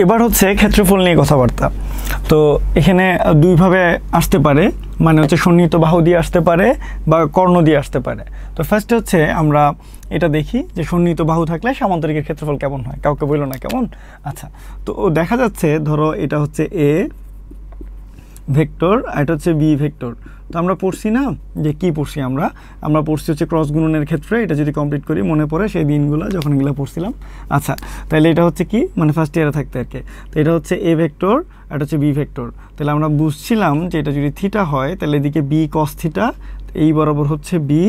এবার হচ্ছে ক্ষেত্রফল নিয়ে কথাবার্তা। তো এখানে দুইভাবে আসতে পারে, মানে হচ্ছে সন্নিহিত বাহু দিয়ে আসতে পারে বা কর্ণ দিয়ে আসতে পারে। তো ফার্স্টে হচ্ছে আমরা এটা দেখি যে সন্নিহিত বাহু থাকলে সামান্তরিকের ক্ষেত্রফল কেমন হয়, কাউকে বললো না কেমন। আচ্ছা, তো দেখা যাচ্ছে ধরো এটা হচ্ছে এ ভেক্টর আর এটা হচ্ছে বি ভেক্টর। তো আমরা পড়ছি না যে কি পড়ছি, আমরা পড়ছি হচ্ছে ক্রস গুণনের ক্ষেত্রে। এটা যদি কমপ্লিট করি মনে পড়ে সেই দিনগুলো যখন এগুলো পড়ছিলাম। আচ্ছা, তাহলে এটা হচ্ছে কি, মানে ফার্স্ট ইয়ারে থাকতে আর কি। তো এটা হচ্ছে এ ভেক্টর আর এটা হচ্ছে বি ভেক্টর। তাহলে আমরা বুঝছিলাম যে এটা যদি থিটা হয় তাহলে এদিকে বি কস থিটা, এই বরাবর হচ্ছে B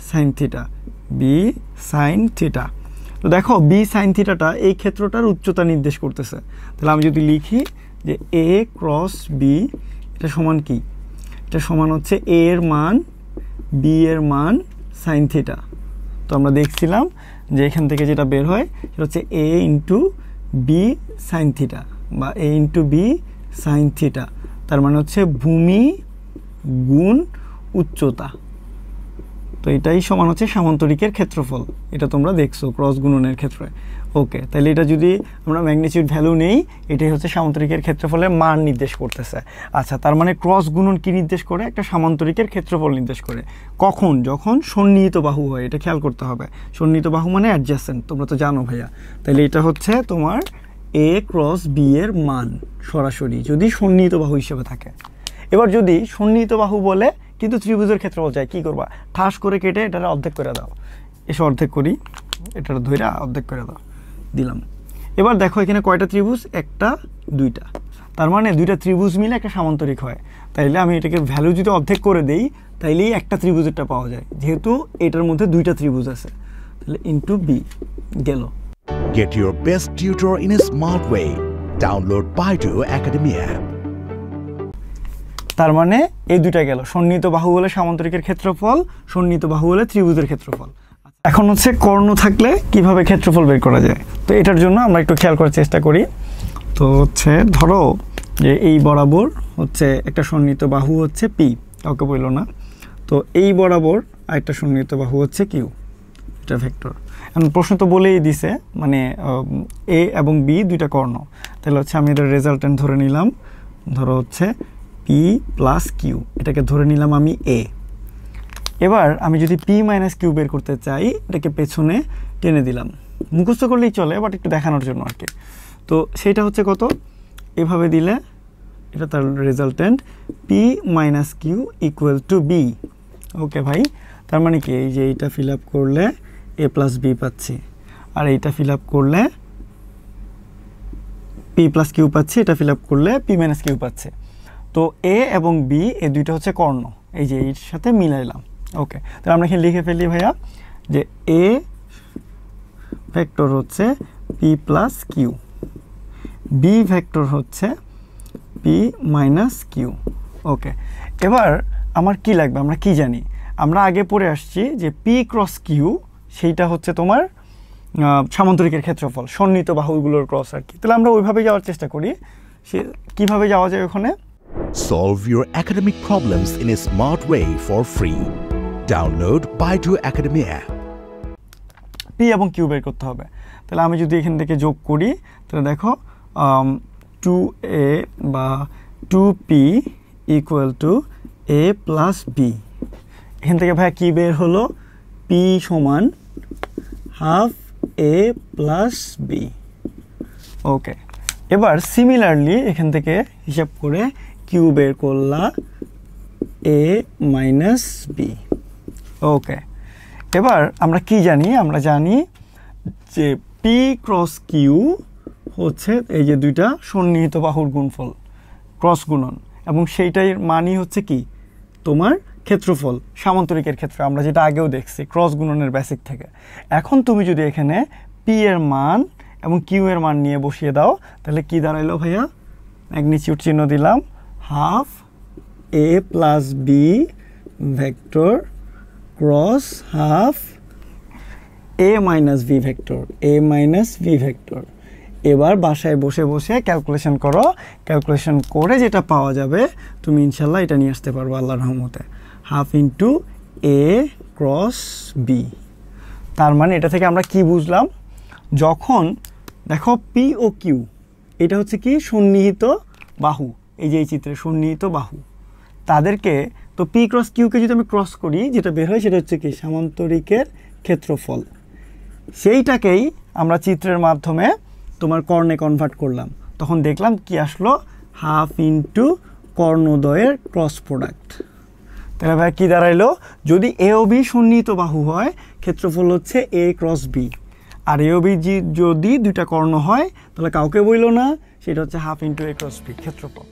sine theta, B sine theta. তো দেখো বি সাইন থিটাটা এই ক্ষেত্রটার উচ্চতা নির্দেশ করতেছে। তাহলে আমি যদি লিখি যে এ ক্রস বি, এটা সমান কি, এটা সমান হচ্ছে এ এর মান বি এর মান সাইন থিটা। তো আমরা দেখছিলাম যে এখান থেকে যেটা বের হয় সেটা হচ্ছে এ ইন্টু বি সাইন থিটা বা এ ইন্টু বি সাইন থিটা। তার মানে হচ্ছে ভূমি গুণ উচ্চতা। তো এটাই সমান হচ্ছে সামান্তরিকের ক্ষেত্রফল। এটা তোমরা দেখছো ক্রস গুণনের ক্ষেত্রে। ওকে, তাহলে এটা যদি আমরা ম্যাগনিটিউড ভ্যালু নেই, এটাই হচ্ছে সামান্তরিকের ক্ষেত্রফলের মান নির্দেশ করতেছে। আচ্ছা, তার মানে ক্রস গুণন কি নির্দেশ করে, একটা সামান্তরিকের ক্ষেত্রফল নির্দেশ করে। কখন, যখন সন্নিহিত বাহু হয়, এটা খেয়াল করতে হবে। সন্নিহিত বাহু মানে অ্যাডজাসেন্ট, তোমরা তো জানো ভাইয়া। তাহলে এটা হচ্ছে তোমার এ ক্রস বি এর মান সরাসরি যদি সন্নিহিত বাহু হিসেবে থাকে। এবার যদি সন্নিহিত বাহু বলে কিন্তু ত্রিভুজের ক্ষেত্রফল চাই, কি করবা, ঠাস করে কেটে এটা অর্ধেক করে দাও। এসে অর্ধেক করি, এটা ধরে অর্ধেক করে দাও, দিলাম। এবার দেখো এখানে কয়টা ত্রিভুজ, একটা দুইটা, তার মানে দুইটা ত্রিভুজ মিলে একটা সামান্তরিক হয়। তাইলে আমি এটাকে ভ্যালু যদি অর্ধেক করে দেই তাইলেই একটা ত্রিভুজেরটা পাওয়া যায়, যেহেতু এটার মধ্যে দুইটা ত্রিভুজ আছে। তাহলে ইন্টু বি গেল। Get your best tutor in a smart way. Download Baidu Academy app. তার মানে এই দুইটা গেল, সন্নিহিত বাহু হলে সামান্তরিকের ক্ষেত্রফল, সন্নিহিত বাহু হলে ত্রিভুজের ক্ষেত্রফল। এখন হচ্ছে কর্ণ থাকলে কিভাবে ক্ষেত্রফল বের করা যায়, তো এটার জন্য আমরা একটু খেয়াল করার চেষ্টা করি। তো হচ্ছে ধরো যে এই বরাবর হচ্ছে একটা সন্নিহিত বাহু হচ্ছে পি, কাউকে বলল না। তো এই বরাবর আরেকটা সন্নিহিত বাহু হচ্ছে কিউ, এটা ভেক্টর। এখন প্রশ্ন তো বলেই দিছে মানে এ এবং বি দুইটা কর্ণ। তাহলে হচ্ছে আমি এটার রেজাল্টেন্ট ধরে নিলাম, ধরো হচ্ছে পি প্লাস কিউ, এটাকে ধরে নিলাম আমি এ। এবার আমি যদি পি মাইনাস কিউ বের করতে চাই, এটাকে পেছনে টেনে দিলাম, মুখস্থ করলেই চলে বাট একটু দেখানোর জন্য আর কি। তো সেইটা হচ্ছে কত, এভাবে দিলে এটা তার resultant P minus Q equal to B. Okay ভাই, তার মানে কি, এই যে এইটা ফিল আপ করলে এ প্লাস বি পাচ্ছি, আর এইটা ফিল আপ করলে পি প্লাস কিউ পাচ্ছি, এটা ফিল আপ করলে পি মাইনাস কিউ পাচ্ছে। তো এ এবং বি এই দুইটা হচ্ছে কর্ণ, এই যে এর সাথে মিলাইলাম। ওকে, তাহলে আমরা এখানে লিখে ফেলি ভাইয়া যে এ ভেক্টর হচ্ছে P plus Q, B vector হচ্ছে পি মাইনাস কিউ। ওকে, এবার আমার কি লাগবে, আমরা কি জানি, আমরা আগে পড়ে আসছি যে পি ক্রস কিউ সেইটা হচ্ছে তোমার সামান্তরিকের ক্ষেত্রফল, সন্নিহিত বাহুগুলোর ক্রস আর কি। তাহলে আমরা ওইভাবে যাওয়ার চেষ্টা করি। সে কীভাবে যাওয়া যায় ওখানে? Solve your academic problems in a smart way for free. Download Baidu Academy app. P এবং কিউ বের করতে হবে। তাহলে আমি যদি এখান থেকে যোগ করি তাহলে দেখো 2a বা 2p equal to a plus B. এখান থেকে ভাইয়া কী বের হলো, পি সমান half A plus B. Okay, এবার সিমিলারলি এখান থেকে হিসাব করে কিউ বের করলা এ মাইনাস বি। ওকে, এবার আমরা কি জানি, আমরা জানি যে পি ক্রস কিউ হচ্ছে এই যে দুইটা সন্নিহিত বাহুর গুণফল, ক্রস গুণন, এবং সেইটাই মানই হচ্ছে কি তোমার ক্ষেত্রফল সামান্তরিকের ক্ষেত্রে, আমরা যেটা আগেও দেখছি ক্রস গুণনের বেসিক থেকে। এখন তুমি যদি এখানে পি এর মান এবং কিউ এর মান নিয়ে বসিয়ে দাও তাহলে কি দাঁড়াইলো ভাইয়া, ম্যাগনিটিউড চিহ্ন দিলাম, half A plus B vector cross half A minus V vector, A minus V vector. এবার বাসায় বসে বসে ক্যালকুলেশন করো, ক্যালকুলেশন করে যেটা পাওয়া যাবে তুমি ইনশাল্লাহ এটা নিয়ে আসতে পারবো আল্লাহর রহমতে, হাফ ইন্টু এ ক্রস বি। তার মানে এটা থেকে আমরা কি বুঝলাম, যখন দেখো পি ও কিউ এটা হচ্ছে কি সন্নিহিত বাহু, এই যে এই চিত্রে সন্নিহিত বাহু তাদেরকে, তো পি ক্রস কিউকে যদি আমি ক্রস করি যেটা বের হয় সেটা হচ্ছে কি সামান্তরিকের ক্ষেত্রফল, সেইটাকেই আমরা চিত্রের মাধ্যমে তোমার কর্ণে কনভার্ট করলাম, তখন দেখলাম কি আসলো হাফ ইন্টু কর্ণদ্বয়ের ক্রস প্রোডাক্ট। তাহলে ভাই কী দাঁড়াইলো, যদি এ ও বি সন্নিহিত বাহু হয় ক্ষেত্রফল হচ্ছে এ ক্রস বি, আর এ ও বি যদি দুইটা কর্ণ হয় তাহলে কাউকে বইল না, সেটা হচ্ছে হাফ ইন্টু এ ক্রস বি ক্ষেত্রফল।